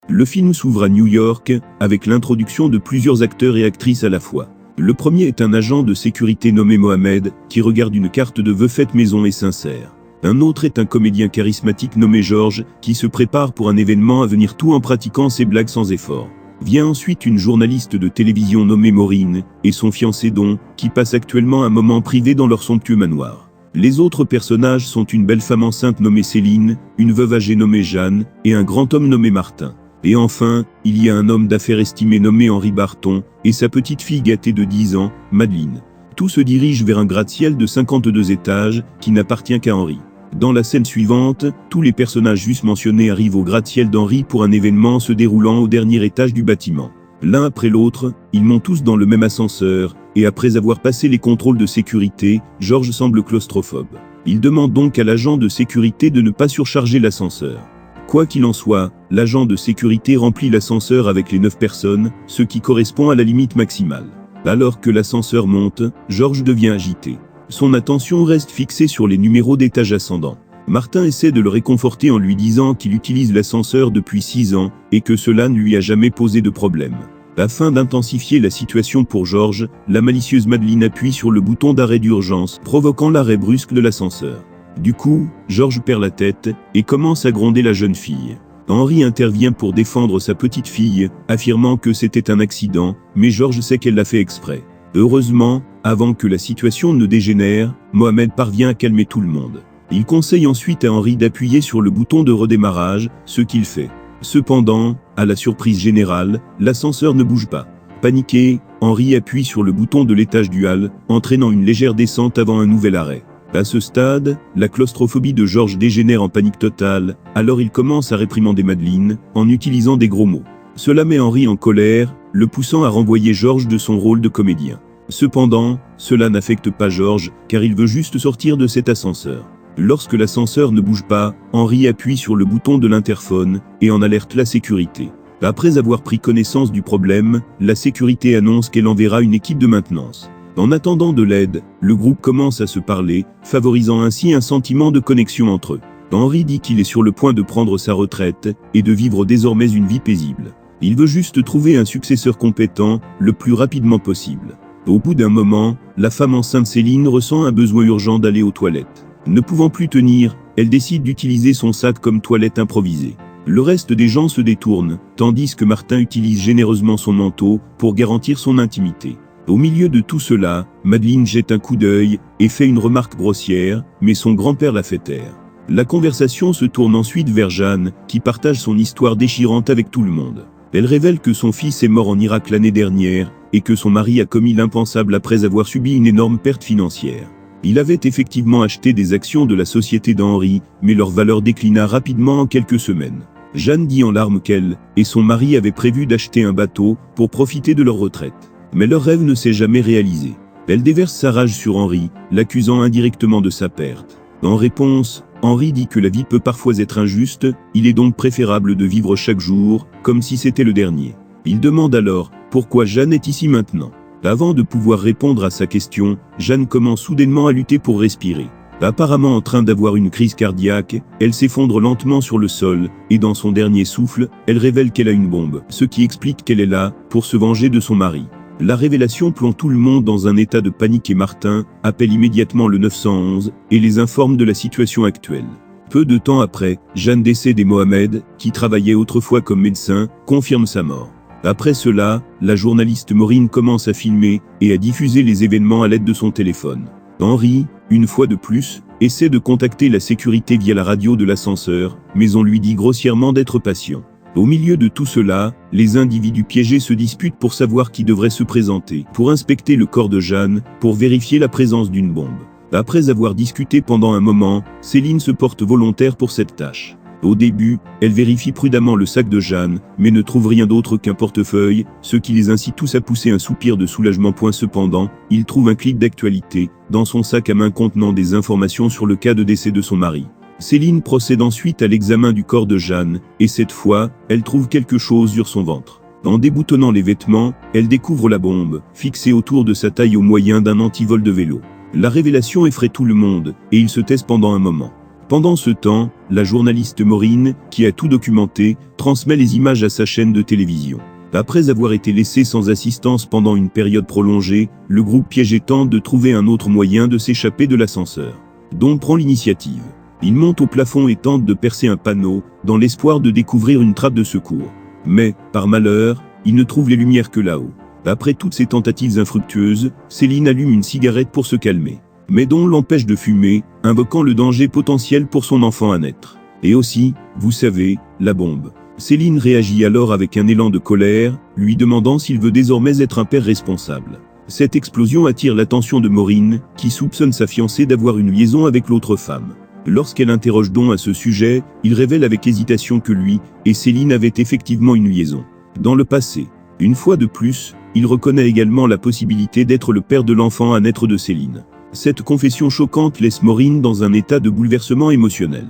Le film s'ouvre à New York, avec l'introduction de plusieurs acteurs et actrices à la fois. Le premier est un agent de sécurité nommé Mohamed, qui regarde une carte de vœux faite maison et sincère. Un autre est un comédien charismatique nommé George, qui se prépare pour un événement à venir tout en pratiquant ses blagues sans effort. Vient ensuite une journaliste de télévision nommée Maureen, et son fiancé Don, qui passe actuellement un moment privé dans leur somptueux manoir. Les autres personnages sont une belle femme enceinte nommée Céline, une veuve âgée nommée Jeanne, et un grand homme nommé Martin. Et enfin, il y a un homme d'affaires estimé nommé Henri Barton, et sa petite fille gâtée de 10 ans, Madeleine. Tout se dirige vers un gratte-ciel de 52 étages, qui n'appartient qu'à Henri. Dans la scène suivante, tous les personnages juste mentionnés arrivent au gratte-ciel d'Henri pour un événement se déroulant au dernier étage du bâtiment. L'un après l'autre, ils montent tous dans le même ascenseur, et après avoir passé les contrôles de sécurité, George semble claustrophobe. Il demande donc à l'agent de sécurité de ne pas surcharger l'ascenseur. Quoi qu'il en soit, l'agent de sécurité remplit l'ascenseur avec les 9 personnes, ce qui correspond à la limite maximale. Alors que l'ascenseur monte, George devient agité. Son attention reste fixée sur les numéros d'étage ascendant. Martin essaie de le réconforter en lui disant qu'il utilise l'ascenseur depuis 6 ans, et que cela ne lui a jamais posé de problème. Afin d'intensifier la situation pour George, la malicieuse Madeleine appuie sur le bouton d'arrêt d'urgence, provoquant l'arrêt brusque de l'ascenseur. Du coup, George perd la tête, et commence à gronder la jeune fille. Henri intervient pour défendre sa petite fille, affirmant que c'était un accident, mais George sait qu'elle l'a fait exprès. Heureusement, avant que la situation ne dégénère, Mohamed parvient à calmer tout le monde. Il conseille ensuite à Henri d'appuyer sur le bouton de redémarrage, ce qu'il fait. Cependant, à la surprise générale, l'ascenseur ne bouge pas. Paniqué, Henri appuie sur le bouton de l'étage du hall, entraînant une légère descente avant un nouvel arrêt. À ce stade, la claustrophobie de George dégénère en panique totale, alors il commence à réprimander Madeleine, en utilisant des gros mots. Cela met Henri en colère, le poussant à renvoyer George de son rôle de comédien. Cependant, cela n'affecte pas George, car il veut juste sortir de cet ascenseur. Lorsque l'ascenseur ne bouge pas, Henri appuie sur le bouton de l'interphone, et en alerte la sécurité. Après avoir pris connaissance du problème, la sécurité annonce qu'elle enverra une équipe de maintenance. En attendant de l'aide, le groupe commence à se parler, favorisant ainsi un sentiment de connexion entre eux. Henri dit qu'il est sur le point de prendre sa retraite, et de vivre désormais une vie paisible. Il veut juste trouver un successeur compétent, le plus rapidement possible. Au bout d'un moment, la femme enceinte Céline ressent un besoin urgent d'aller aux toilettes. Ne pouvant plus tenir, elle décide d'utiliser son sac comme toilette improvisée. Le reste des gens se détournent, tandis que Martin utilise généreusement son manteau pour garantir son intimité. Au milieu de tout cela, Madeleine jette un coup d'œil et fait une remarque grossière, mais son grand-père la fait taire. La conversation se tourne ensuite vers Jeanne, qui partage son histoire déchirante avec tout le monde. Elle révèle que son fils est mort en Irak l'année dernière, et que son mari a commis l'impensable après avoir subi une énorme perte financière. Il avait effectivement acheté des actions de la société d'Henri, mais leur valeur déclina rapidement en quelques semaines. Jeanne dit en larmes qu'elle et son mari avaient prévu d'acheter un bateau pour profiter de leur retraite. Mais leur rêve ne s'est jamais réalisé. Elle déverse sa rage sur Henri, l'accusant indirectement de sa perte. En réponse, Henri dit que la vie peut parfois être injuste, il est donc préférable de vivre chaque jour, comme si c'était le dernier. Il demande alors pourquoi Jeanne est ici maintenant. Avant de pouvoir répondre à sa question, Jeanne commence soudainement à lutter pour respirer. Apparemment en train d'avoir une crise cardiaque, elle s'effondre lentement sur le sol, et dans son dernier souffle, elle révèle qu'elle a une bombe, ce qui explique qu'elle est là, pour se venger de son mari. La révélation plonge tout le monde dans un état de panique et Martin appelle immédiatement le 911 et les informe de la situation actuelle. Peu de temps après, Jeanne décède et Mohamed, qui travaillait autrefois comme médecin, confirme sa mort. Après cela, la journaliste Maureen commence à filmer et à diffuser les événements à l'aide de son téléphone. Henri, une fois de plus, essaie de contacter la sécurité via la radio de l'ascenseur, mais on lui dit grossièrement d'être patient. Au milieu de tout cela, les individus piégés se disputent pour savoir qui devrait se présenter, pour inspecter le corps de Jeanne, pour vérifier la présence d'une bombe. Après avoir discuté pendant un moment, Céline se porte volontaire pour cette tâche. Au début, elle vérifie prudemment le sac de Jeanne, mais ne trouve rien d'autre qu'un portefeuille, ce qui les incite tous à pousser un soupir de soulagement. Cependant, ils trouvent un clip d'actualité, dans son sac à main contenant des informations sur le cas de décès de son mari. Céline procède ensuite à l'examen du corps de Jeanne, et cette fois, elle trouve quelque chose sur son ventre. En déboutonnant les vêtements, elle découvre la bombe, fixée autour de sa taille au moyen d'un antivol de vélo. La révélation effraie tout le monde, et ils se taisent pendant un moment. Pendant ce temps, la journaliste Maureen, qui a tout documenté, transmet les images à sa chaîne de télévision. Après avoir été laissé sans assistance pendant une période prolongée, le groupe piégé tente de trouver un autre moyen de s'échapper de l'ascenseur. Dawn prend l'initiative. Il monte au plafond et tente de percer un panneau, dans l'espoir de découvrir une trappe de secours. Mais, par malheur, il ne trouve les lumières que là-haut. Après toutes ces tentatives infructueuses, Céline allume une cigarette pour se calmer. Mais Dawn l'empêche de fumer, invoquant le danger potentiel pour son enfant à naître. Et aussi, vous savez, la bombe. Céline réagit alors avec un élan de colère, lui demandant s'il veut désormais être un père responsable. Cette explosion attire l'attention de Maureen, qui soupçonne sa fiancée d'avoir une liaison avec l'autre femme. Lorsqu'elle interroge Dawn à ce sujet, il révèle avec hésitation que lui et Céline avaient effectivement une liaison. Dans le passé. Une fois de plus, il reconnaît également la possibilité d'être le père de l'enfant à naître de Céline. Cette confession choquante laisse Maureen dans un état de bouleversement émotionnel.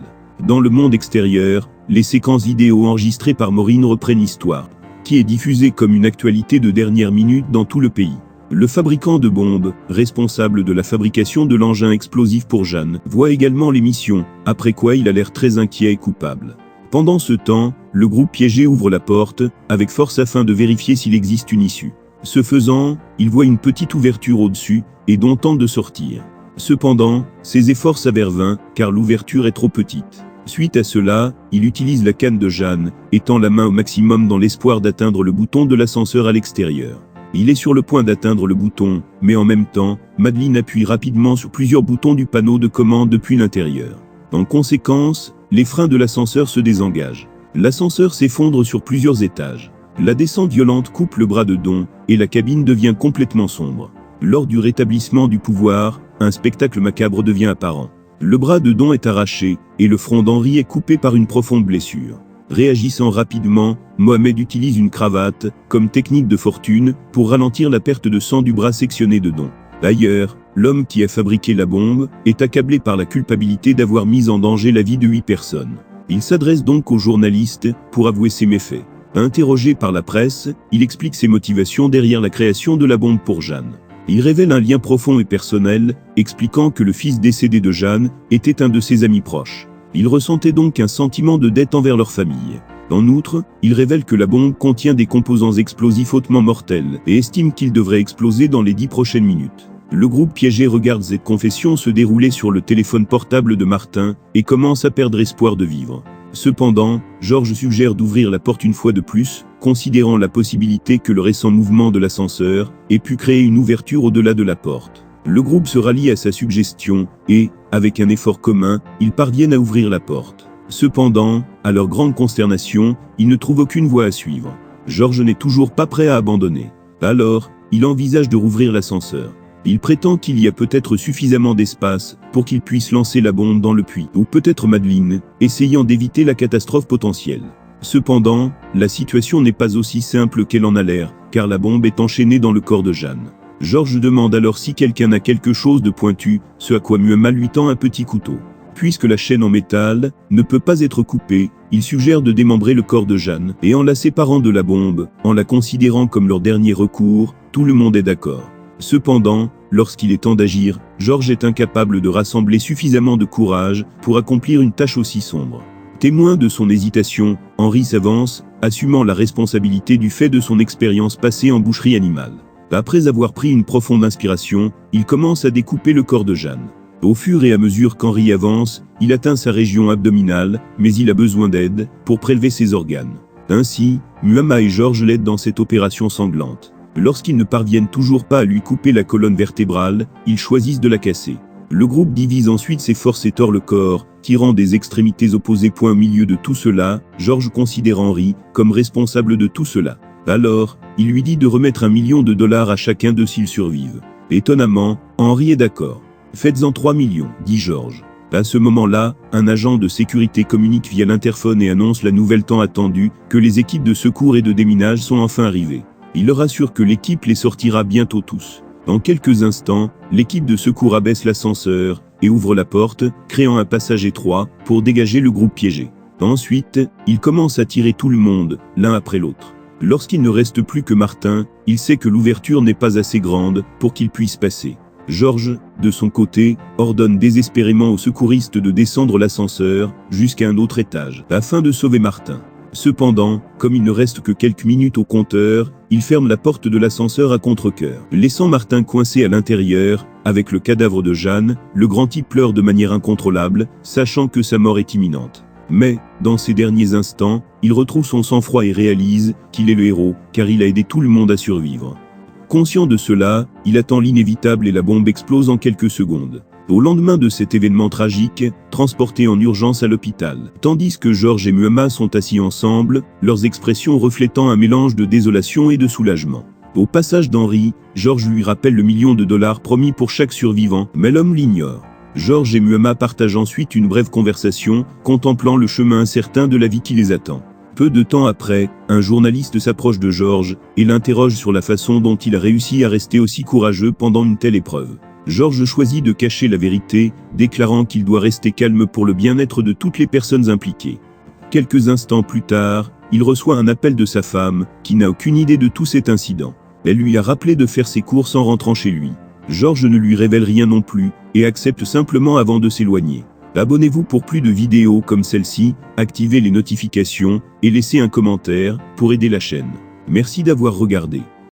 Dans le monde extérieur, les séquences vidéo enregistrées par Maureen reprennent l'histoire, qui est diffusée comme une actualité de dernière minute dans tout le pays. Le fabricant de bombes, responsable de la fabrication de l'engin explosif pour Jeanne, voit également l'émission, après quoi il a l'air très inquiet et coupable. Pendant ce temps, le groupe piégé ouvre la porte, avec force afin de vérifier s'il existe une issue. Ce faisant, il voit une petite ouverture au-dessus, et Dawn tente de sortir. Cependant, ses efforts s'avèrent vains, car l'ouverture est trop petite. Suite à cela, il utilise la canne de Jeanne, et tend la main au maximum dans l'espoir d'atteindre le bouton de l'ascenseur à l'extérieur. Il est sur le point d'atteindre le bouton, mais en même temps, Madeleine appuie rapidement sur plusieurs boutons du panneau de commande depuis l'intérieur. En conséquence, les freins de l'ascenseur se désengagent. L'ascenseur s'effondre sur plusieurs étages. La descente violente coupe le bras de Dawn, et la cabine devient complètement sombre. Lors du rétablissement du pouvoir, un spectacle macabre devient apparent. Le bras de Dawn est arraché, et le front d'Henri est coupé par une profonde blessure. Réagissant rapidement, Mohamed utilise une cravate, comme technique de fortune, pour ralentir la perte de sang du bras sectionné de Dawn. D'ailleurs, l'homme qui a fabriqué la bombe est accablé par la culpabilité d'avoir mis en danger la vie de 8 personnes. Il s'adresse donc aux journalistes pour avouer ses méfaits. Interrogé par la presse, il explique ses motivations derrière la création de la bombe pour Jeanne. Il révèle un lien profond et personnel, expliquant que le fils décédé de Jeanne était un de ses amis proches. Il ressentait donc un sentiment de dette envers leur famille. En outre, il révèle que la bombe contient des composants explosifs hautement mortels et estime qu'il devrait exploser dans les 10 prochaines minutes. Le groupe piégé regarde cette confession se dérouler sur le téléphone portable de Martin et commence à perdre espoir de vivre. Cependant, Georges suggère d'ouvrir la porte une fois de plus, considérant la possibilité que le récent mouvement de l'ascenseur ait pu créer une ouverture au-delà de la porte. Le groupe se rallie à sa suggestion et, avec un effort commun, ils parviennent à ouvrir la porte. Cependant, à leur grande consternation, ils ne trouvent aucune voie à suivre. Georges n'est toujours pas prêt à abandonner. Alors, il envisage de rouvrir l'ascenseur. Il prétend qu'il y a peut-être suffisamment d'espace pour qu'il puisse lancer la bombe dans le puits, ou peut-être Madeleine, essayant d'éviter la catastrophe potentielle. Cependant, la situation n'est pas aussi simple qu'elle en a l'air, car la bombe est enchaînée dans le corps de Jeanne. Georges demande alors si quelqu'un a quelque chose de pointu, ce à quoi Muhammad lui tend un petit couteau. Puisque la chaîne en métal ne peut pas être coupée, il suggère de démembrer le corps de Jeanne, et en la séparant de la bombe, en la considérant comme leur dernier recours, tout le monde est d'accord. Cependant, lorsqu'il est temps d'agir, Georges est incapable de rassembler suffisamment de courage pour accomplir une tâche aussi sombre. Témoin de son hésitation, Henri s'avance, assumant la responsabilité du fait de son expérience passée en boucherie animale. Après avoir pris une profonde inspiration, il commence à découper le corps de Jeanne. Au fur et à mesure qu'Henri avance, il atteint sa région abdominale, mais il a besoin d'aide pour prélever ses organes. Ainsi, Muhammad et Georges l'aident dans cette opération sanglante. Lorsqu'ils ne parviennent toujours pas à lui couper la colonne vertébrale, ils choisissent de la casser. Le groupe divise ensuite ses forces et tord le corps, tirant des extrémités opposées. Au milieu de tout cela, Georges considère Henri comme responsable de tout cela. Alors, il lui dit de remettre $1 million à chacun d'eux s'ils survivent. Étonnamment, Henri est d'accord. Faites-en 3 millions, dit Georges. À ce moment-là, un agent de sécurité communique via l'interphone et annonce la nouvelle tant attendue, que les équipes de secours et de déminage sont enfin arrivées. Il leur assure que l'équipe les sortira bientôt tous. En quelques instants, l'équipe de secours abaisse l'ascenseur et ouvre la porte, créant un passage étroit pour dégager le groupe piégé. Ensuite, ils commencent à tirer tout le monde, l'un après l'autre. Lorsqu'il ne reste plus que Martin, il sait que l'ouverture n'est pas assez grande pour qu'il puisse passer. Georges, de son côté, ordonne désespérément aux secouristes de descendre l'ascenseur jusqu'à un autre étage, afin de sauver Martin. Cependant, comme il ne reste que quelques minutes au compteur, il ferme la porte de l'ascenseur à contre-cœur, laissant Martin coincé à l'intérieur. Avec le cadavre de Jeanne, le grand type pleure de manière incontrôlable, sachant que sa mort est imminente. Mais, dans ces derniers instants, il retrouve son sang-froid et réalise qu'il est le héros, car il a aidé tout le monde à survivre. Conscient de cela, il attend l'inévitable et la bombe explose en quelques secondes. Au lendemain de cet événement tragique, transportés en urgence à l'hôpital, tandis que Georges et Muhammad sont assis ensemble, leurs expressions reflétant un mélange de désolation et de soulagement. Au passage d'Henri, Georges lui rappelle le $1 million promis pour chaque survivant, mais l'homme l'ignore. Georges et Muhammad partagent ensuite une brève conversation, contemplant le chemin incertain de la vie qui les attend. Peu de temps après, un journaliste s'approche de Georges et l'interroge sur la façon dont il a réussi à rester aussi courageux pendant une telle épreuve. Georges choisit de cacher la vérité, déclarant qu'il doit rester calme pour le bien-être de toutes les personnes impliquées. Quelques instants plus tard, il reçoit un appel de sa femme, qui n'a aucune idée de tout cet incident. Elle lui a rappelé de faire ses courses en rentrant chez lui. Georges ne lui révèle rien non plus, et accepte simplement avant de s'éloigner. Abonnez-vous pour plus de vidéos comme celle-ci, activez les notifications, et laissez un commentaire, pour aider la chaîne. Merci d'avoir regardé.